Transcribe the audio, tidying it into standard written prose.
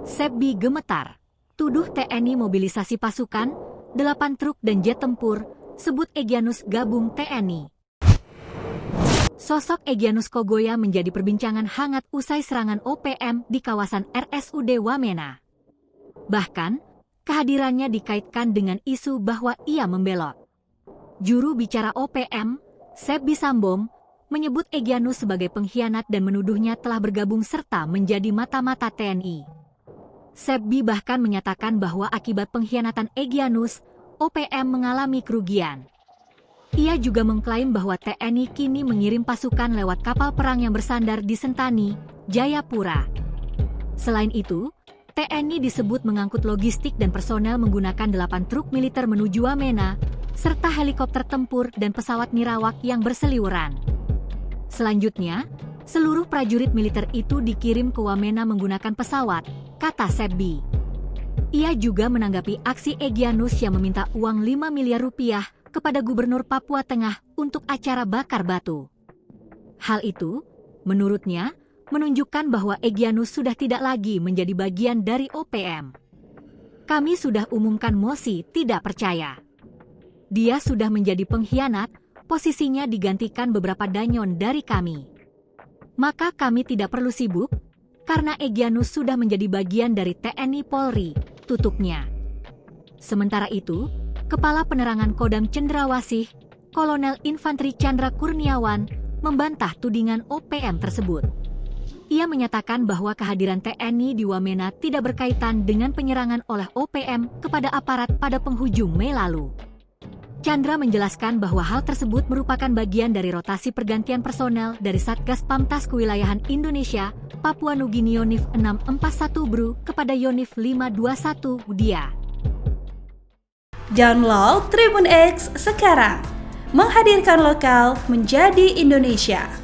Sepbi gemetar, tuduh TNI mobilisasi pasukan, 8 truk dan jet tempur, sebut Egyanus gabung TNI. Sosok Egyanus Kogoya menjadi perbincangan hangat usai serangan OPM di kawasan RSUD Wamena. Bahkan, kehadirannya dikaitkan dengan isu bahwa ia membelot. Juru bicara OPM, Sepbi Sambom, menyebut Egyanus sebagai pengkhianat dan menuduhnya telah bergabung serta menjadi mata-mata TNI. Sepbi bahkan menyatakan bahwa akibat pengkhianatan Egyanus, OPM mengalami kerugian. Ia juga mengklaim bahwa TNI kini mengirim pasukan lewat kapal perang yang bersandar di Sentani, Jayapura. Selain itu, TNI disebut mengangkut logistik dan personel menggunakan 8 truk militer menuju Wamena, serta helikopter tempur dan pesawat nirawak yang berseliweran. Selanjutnya, seluruh prajurit militer itu dikirim ke Wamena menggunakan pesawat, kata Sepbi. Ia juga menanggapi aksi Egyanus yang meminta uang 5 miliar rupiah kepada Gubernur Papua Tengah untuk acara bakar batu. Hal itu, menurutnya, menunjukkan bahwa Egyanus sudah tidak lagi menjadi bagian dari OPM. Kami sudah umumkan mosi tidak percaya. Dia sudah menjadi pengkhianat, posisinya digantikan beberapa danyon dari kami. Maka kami tidak perlu sibuk, karena Egyanus sudah menjadi bagian dari TNI Polri, tutupnya. Sementara itu, Kepala Penerangan Kodam Cendrawasih, Kolonel Infanteri Chandra Kurniawan, membantah tudingan OPM tersebut. Ia menyatakan bahwa kehadiran TNI di Wamena tidak berkaitan dengan penyerangan oleh OPM kepada aparat pada penghujung Mei lalu. Chandra menjelaskan bahwa hal tersebut merupakan bagian dari rotasi pergantian personel dari Satgas Pamtas Kewilayahan Indonesia, Papua Nugini Yonif 641 Bru kepada Yonif 521 Dia. Download Tribun X sekarang, menghadirkan lokal menjadi Indonesia.